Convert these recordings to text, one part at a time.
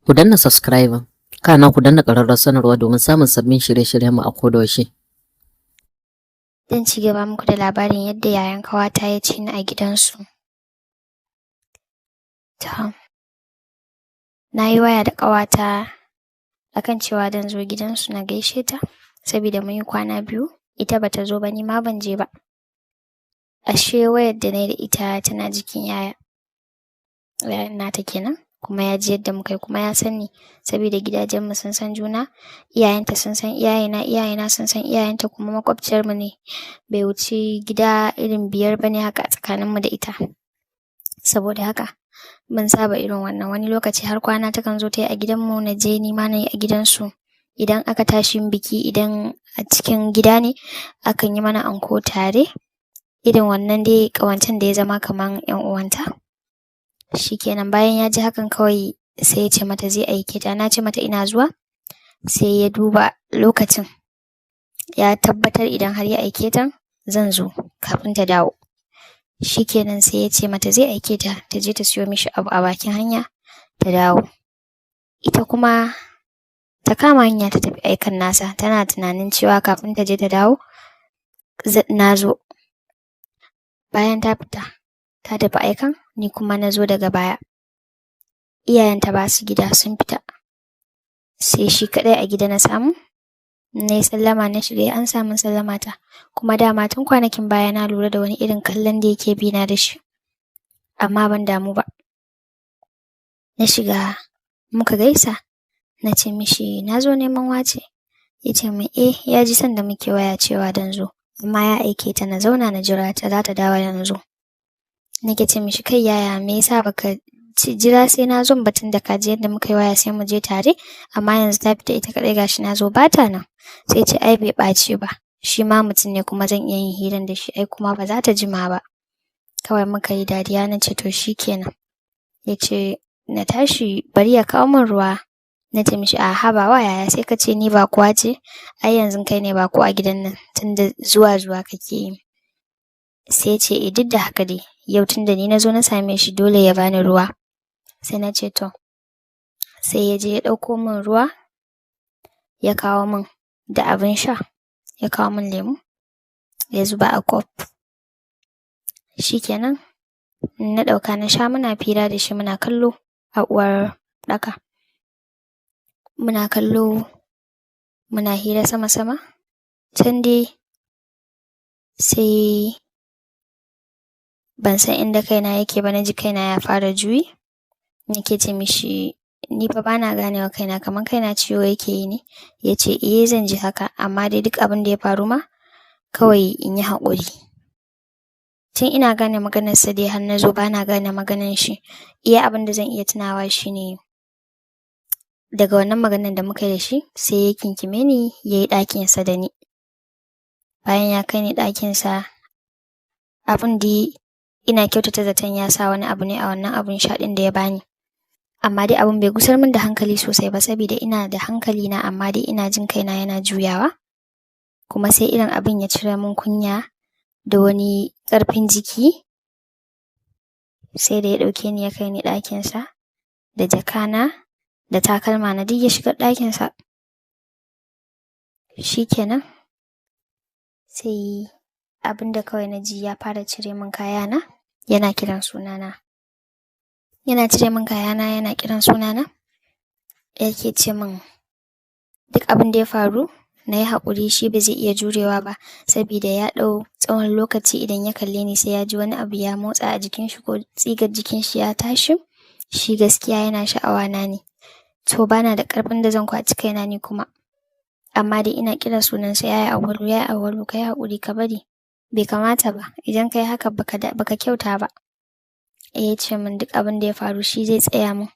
Ku danna subscribe, kana ku danna ƙararrawar sanarwa domin samun sabbin shirye-shiryenmu a kodayaushe. Zan ci gaba muku da labarin yadda yayan ƙawata ya ci ni a gidansu. Na yi waya da ƙawata akan cewa zan zo gidansu na gaishe ta, saboda mun yi kwana biyu, ita bata zo ba, ni ma ban je ba. Ashe wayar da na yi da ita tana jikin yayan nata kenan, kuma ya ji yadda muka yi, kuma ya san ni saboda gidajenmu sun san juna, iyayenta sun san iyayena, iyayena sun san iyayenta, kuma makwabciyarmu ne, bai wuce gida irin 5 bane haka a tsakaninmu da ita. Saboda haka mun saba irin wannan, wani lokaci har kwana takan zo ta yi a gidanmu, na je ni ma na yi a gidansu. Idan aka tashi biki, idan a cikin gida ne, akan yi mana anko tare, irin wannan dai ƙawancen da ya zama kaman 'yan uwanta. Shikenan bayan ya ji hakan kawai sai ya ce mata zai aike ta. Na ce mata ina zuwa, sai ya duba lokacin, ya tabbatar idan har ya aike ta zan zo kafin ta dawo. Shikenan sai ya ce mata zai aike ta ta je ta siyo mishi abu a bakin hanya ta dawo. Ita kuma ta kama hanya ta tafi aikan nasa, tana tunanin cewa kafin ta je ta dawo na zo. Bayan ta fita ta tafi aikan, ni kuma na zo daga baya. Iyayenta ba su gida, sun fita, sai shi kaɗai a gida na samu. Na yi sallama, na shiga, an samu sallama ta, kuma dama tun kwanakin baya na lura da wani irin kallon da yake bi na da shi, amma ban damu ba. Na shiga muka gaisa, na ce mishi na zo neman wace. Ya ce min ya ji sanda muke waya cewa dan zo, amma ya aike ta na zauna na jira ta, za ta dawo yanzu. Nake ce mishi kai yaya, me yasa baka jira sai na zo batun da ka ji yadda muka yi waya sai mu je tare, amma yanzu ta fita ita kaɗai, gashi na zo bata nan. Sai ce ai bai ɓaci ba, shi ma mutum ne kuma zan iya yin hiran da shi, ai kuma ba za ta jima ba. Kawai muka yi dariya, na ce to shikenan. Ya ce na tashi bari ya kawo min ruwa. Na ce mishi a haba wa yaya, sai ka ce ni baƙuwa ce, ai yanzu kai ne baƙo a gidan nan tunda zuwa kake yi. Sai ce duk da haka dai yau tunda ni na zo na same shi dole ya bani ruwa. Sai na ce to. Sai ya je ya ɗauko min ruwa, ya kawo min da abin sha, ya kawo min lemu, ya zuba a kof. Shikenan na ɗauka na sha, muna fira da shi, muna kallo a uwar ɗaka. Muna kallo, muna hira sama-sama. Can dai sai ban san inda kaina yake ba, na ji kaina ya fara juyi. Nake ce mishi ni fa bana ganewa kaina, kaman kaina ciwo yake yi ne. Ya ce zan ji haka, amma dai duk abin da ya faru ma kawai in yi haƙuri. Tun ina gane maganarsa dai har na zo bana gane maganar shi. Iya abin da zan iya tunawa shi ne daga wannan maganar da muka yi da shi, sai ya kinkime ni ya yi ɗakinsa da ni. Bayan ya kai ni ɗakinsa, abin da ina kyautata zaton ya sa wani abu ne a wannan abun sha ɗin da ya bani. Amma dai abin bai gusar min da hankali sosai ba, saboda ina da hankali na, amma dai ina jin kaina yana juyawa. Kuma sai irin abin ya cire min kunya da wani ƙarfin jiki. Sai da ya ɗauke ni ya kai ni ɗakinsa da jakana da takalma na, duk ya shiga ɗakinsa. Shikenan sai abin da kawai na ji ya fara cire min kayana, yana kiran sunana. Yana cire min kayana, yana kiran sunana. Yake ce min duk abin da ya faru na yi haƙuri, shi ba zai iya jurewa ba, saboda ya ɗau tsawon lokaci idan ya kalle ni sai ya ji wani abu ya motsa a jikin shi ko tsigar jikin shi ya tashi. Shi gaskiya yana sha'awa na ne. To bana da ƙarfin da zan kwaci kaina ni kuma. Amma dai ina kiran sunansa, yaya Auwalu, yaya Auwalu, kai haƙuri ka bari. Bai kamata ba, idan kai haka baka kyauta ba. Ya ce min duk abin da ya faru shi zai tsaya min,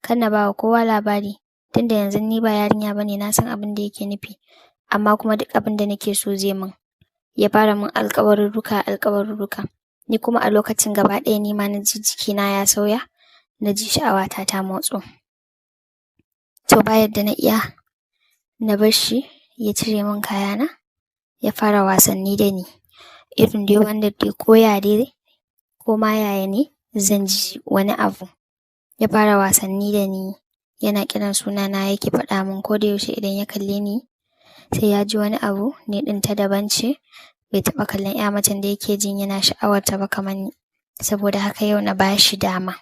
kar na ba wa kowa labari, tunda yanzu ni ba yarinya bane, na san abin da yake nufi, amma kuma duk abin da nake so zai min. Ya fara min alƙawarurruka. Ni kuma a lokacin gaba ɗaya ni ma na ji jikina ya sauya, na ji sha'awata ta motso. To ba yadda na iya, na bar shi ya cire min kayana, ya fara wasanni da ni, irin dai wanda dai koya dai ko ma yaya ne zan ji wani abu. Ya fara wasanni da ni, yana kiran sunana yake faɗa min ko da yaushe idan ya kalle ni sai ya ji wani abu ni ɗin ta daban ce, bai taɓa kallon ƴa macen da yake jin yana sha'awarta ba kamar ni. Saboda haka yau na bashi dama.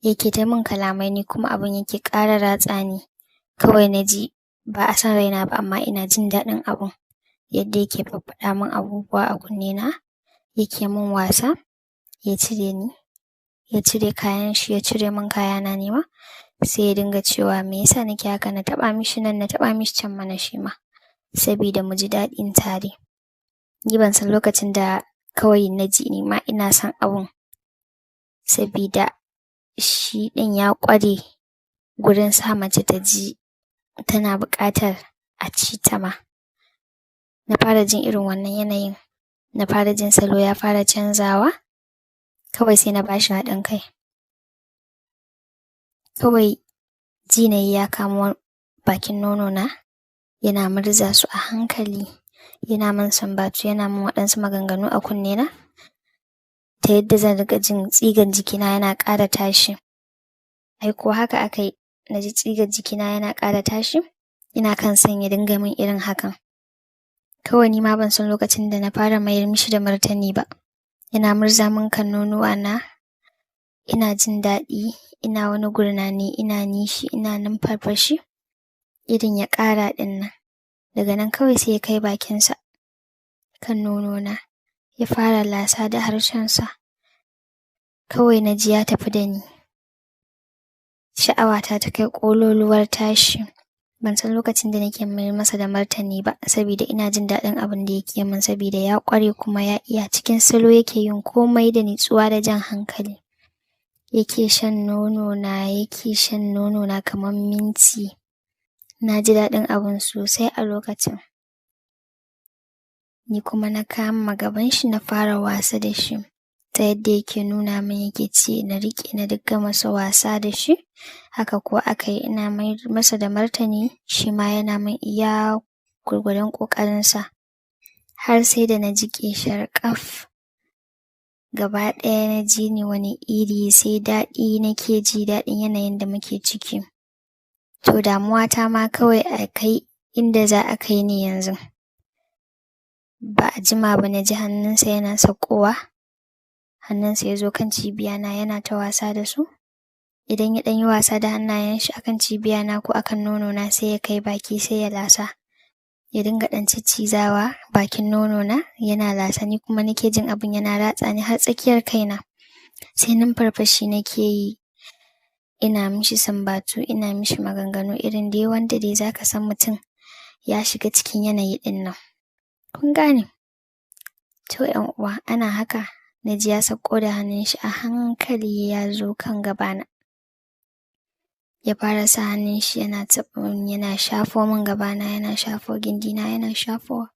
Yake ta min kalamai ni kuma abin yake ƙara ratsa ni. Kawai na ji ba a san raina ba amma ina jin daɗin abun. Yadda yake faffaɗa min abubuwa a kunnena, yake min wasa, ya cire ni, ya cire kayan shi, ya cire min kayana ni ma. Sai ya dinga cewa me yasa nake haka, na taɓa mishi nan, na taɓa mishi can mana shi ma. Sabida mu ji daɗin tare. Ni ban san lokacin da kawai na ji ni ma ina son abun. Sabida shi ɗin ya ƙware gurin sa mace ta ji tana buƙatar a ci ta ma. Na fara jin irin wannan yanayin. Na fara jin salo ya fara canzawa. Kawai sai na bashi haɗin kai. Kawai ji nayi ya kamo bakin nonona, yana murza su a hankali, yana min sumbatu, yana min waɗansu maganganu a kunnena, ta yadda zan riƙa jin tsigan jikina yana ƙara tashi. Ai ko haka aka yi, na ji tsigan jikina yana ƙara tashi, ina kan son ya dinga min irin hakan. Kawai ni ma ban san lokacin da na fara mayar mishi da martani ba. Yana murza min kan nonuwana, ina jin daɗi, ina wani gurnani, ina nishi, ina numfarfashi, irin ya ƙara ɗin nan. Daga nan kawai sai ya kai bakinsa kan nonona, ya fara lasa da harshensa. Kawai na ji ya tafi da ni. Sha'awata ta kai ƙololuwar tashi. Ban san lokacin da nake mayar masa da martani ba, saboda ina jin daɗin abin da yake min, saboda ya ƙware kuma ya iya cikin salo yake yin komai da nutsuwa da jan hankali. Yake shan nonona, yake shan nonona kamar minti. Na ji daɗin abun sosai a lokacin. Ni kuma na kama gaban shi na fara wasa da shi. Ta yadda yake nuna min yake ce na riƙe na dinga masa wasa da shi. Haka kuwa aka yi, ina mayar masa da martani, shi ma yana min iya gwargwadon ƙoƙarinsa. Har sai da na jiƙe sharƙaf. Gaba ɗaya na ji ni wani iri, sai daɗi nake ji, daɗin yanayin da muke ciki. To damuwata ma kawai a kai inda za a kai ni yanzu. Ba a jima ba na ji hannunsa yana saukowa. Hannunsa ya zo kan cibiyana yana ta wasa da su. Idan ya ɗan yi wasa da hannayen shi akan cibiyana ko akan nonona, sai ya kai baki sai ya lasa. Ya dinga ɗan ciccizawa bakin nonona yana lasa, ni kuma nake jin abin yana ratsa ni har tsakiyar kaina. Sai numfarfashi nake yi. Ina mishi sumbatu, ina mishi maganganu irin dai wanda dai zaka san mutum ya shiga cikin yanayi ɗin nan. Kun gane? To ƴan uwa, ana haka na ji ya sauko da hannun shi a hankali ya zo kan gabana. Ya fara sa hannun shi yana yana shafo min gabana, yana shafo gindina, yana shafowa.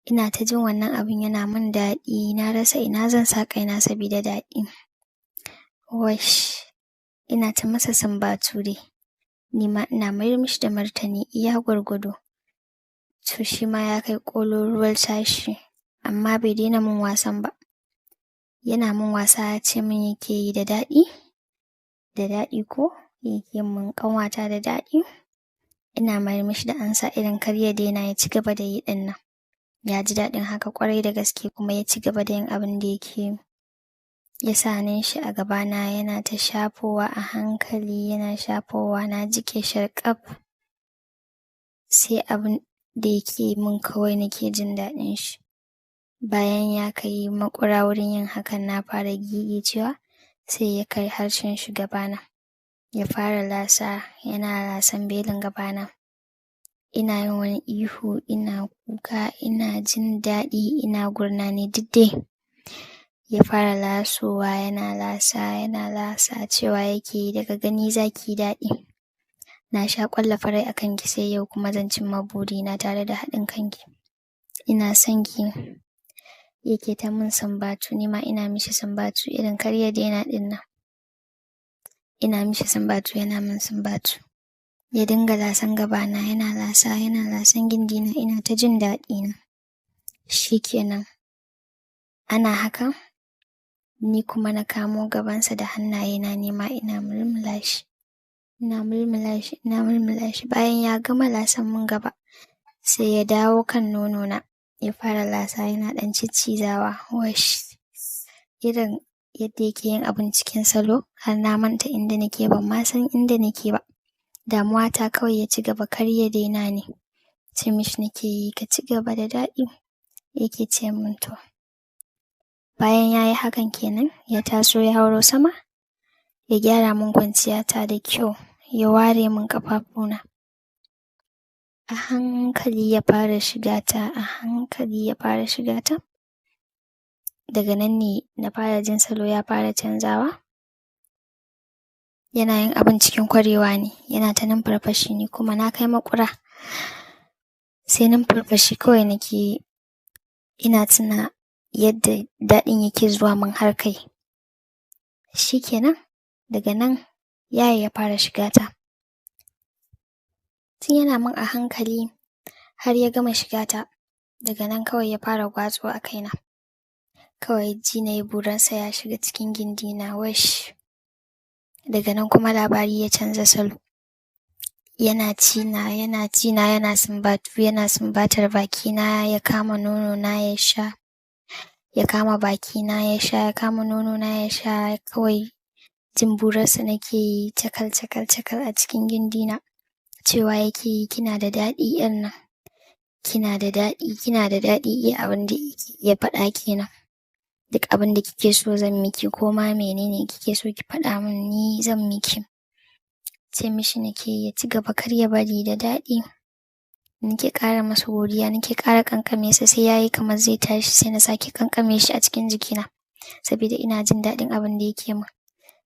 Ina ta jin wannan abin yana min daɗi, na rasa ina zan sa kaina sabida daɗi. Wash! Ina ta masa sumbatu dai. Ni ma ina mayar mishi da martani iya gwargwado. To shi ma ya kai ƙololuwar tashi, amma bai daina min wasan ba. Yana min wasa, ya ce min yake yi da daɗi. Da daɗi ko? Yake min ƙanwata da daɗi. Ina mayar mishi da ansa irin kar ya daina, ya ci gaba da yi ɗin nan. Ya ji daɗin haka ƙwarai da gaske kuma ya ci gaba da yin abin da yake yi. Ya sa hannun shi a gabana yana ta shafowa a hankali, yana shafowa, na jiƙe sharƙaf. Sai abin da yake min kawai nake jin daɗin shi. Bayan ya kai maƙura wurin yin hakan, na fara gigicewa, sai ya kai harshen shi gabana. Ya fara lasa, yana lasan belin gabana. Ina yin wani ihu, ina kuka, ina jin daɗi, ina gurnani duk dai. Ya fara lasowa, yana lasa cewa yake yi daga gani zaki daɗi. Na sha ƙwallafa rai a kanki, sai yau kuma zan cimma burina tare da haɗin kanki. Ina son ki. Yake ta min sumbatu, ni ma ina mishi sumbatu irin kar ya daina ɗin nan. Ina mishi sumbatu, yana min sumbatu. Ya dinga lasan gabana, yana lasan gindina, ina ta jin daɗina. Shikenan. Ana haka, ni kuma na kamo gabansa da hannayena, ni ma ina mulmula shi. ina mulmula shi bayan ya gama lasan mun gaba sai ya dawo kan nonona ya fara lasa yana ɗan ciccizawa wash irin yadda yake yin abin cikin salo har na manta inda nake ban ma san inda nake ba. Damuwa ta kawai ya ci gaba kar ya daina ne. Ce mishi nake yi ka ci gaba da daɗi yake ce min to. Bayan ya yi hakan kenan ya taso ya hauro sama ya gyara min kwanciyata da kyau ya ware min ƙafafuna. A hankali ya fara shiga ta, a hankali ya fara shiga ta. Daga nan ne na fara jin salo ya fara canzawa. Yana yin abin cikin kwarewa ne, yana ta numfarfashi ne kuma na kai maƙura. Sai numfarfashi kawai nake yi. Ina tuna yadda daɗin yake zuwa min har kai. Shikenan daga nan yaya ya fara shiga ta. Tun yana min a hankali har ya gama shiga ta. Daga nan kawai ya fara gwatso a kaina. Kawai ji na yi burinsa ya shiga cikin gindina wash. Daga nan kuma labari ya canza salo. Yana cina, yana sumbatar bakina ya kama nonona ya sha. Ya kama bakina ya sha, ya kama nonona ya sha kawai jin burarsa nake yi cakal a cikin gindina. Cewa yake yi kina da daɗi ƴar nan. Kina da daɗi iya abin da ya faɗa kenan. Duk abin da kike so zan miki ko ma menene kike so ki faɗa min ni zan miki. Ce mishi nake ya ci gaba kar ya bari da daɗi. Nake ƙara masa godiya nake ƙara kankame sa sai yayi kamar zai tashi sai na sake kankame shi a cikin jikina. Saboda ina jin daɗin abin da yake min.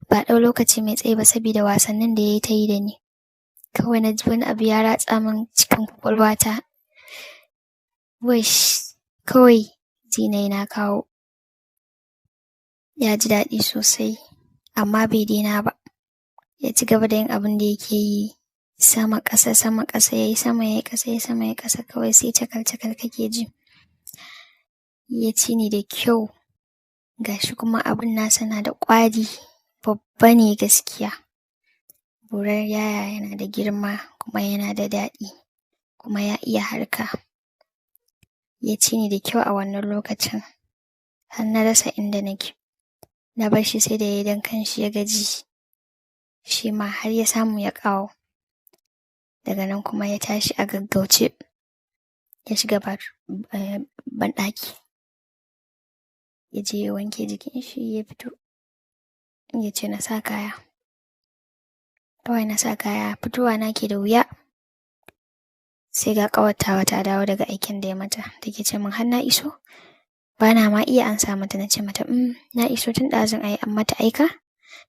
Ba ɗau lokaci mai tsayi ba saboda wasannin da yayi ta yi da ni. Kawai na ji wani abu ya ratsa min cikin ƙwaƙwalwata. Wash kawai jinai na kawo. Ya ji daɗi sosai amma bai daina ba. Ya ci gaba da yin abin da yake yi sama ƙasa yayi sama yayi ƙasa yayi sama yayi ƙasa kawai sai cakal kake ji. Ya ci ni da kyau gashi kuma abin nasa na da ƙwari babba ne gaskiya. Burar yaya yana da girma kuma yana da daɗi kuma ya iya harka. Ya ci ni da kyau a wannan lokacin har na rasa inda nake. Na bar shi sai da ya yi don kanshi ya gaji. Shi ma har ya samu ya ƙawo. Daga nan kuma ya tashi a gaggauce. Ya shiga banɗaki. Ya je ya wanke jikin shi ya fito. Ya ce na sa kaya. Kawai na sa kaya fitowa na ke da wuya. Sai ga ƙawattawa ta dawo daga aikin da ya mata. Take ce min har na iso. Bana ma iya ansa mata na ce mata na iso tun ɗazun an mata aika.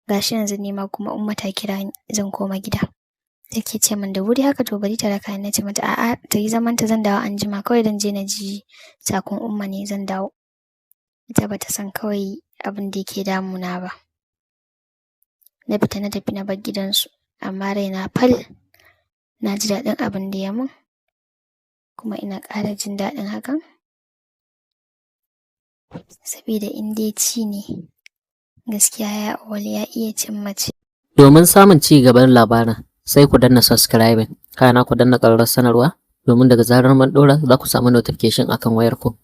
Gashi yanzu nima kuma umma ta kira ni zan koma gida. Take ce min da wuri haka to bari ta raka ni na ce mata a'a ta yi zamanta zan dawo anjima kawai dan je na ji sakon umma ne zan dawo. Ita bata san kawai abin da yake damuna ba. Na fita na tafi na bar gidansu amma raina fal na ji daɗin abin da ya mun kuma ina ƙara jin daɗin hakan. Saboda in dai ci ne gaskiya ya Auwalu ya iya cin mace. Domin samun ci gaban labarin sai ku danna subscribing kana ku danna ƙararrawar sanarwa domin daga zarar mun ɗora za ku samu notification akan wayarku.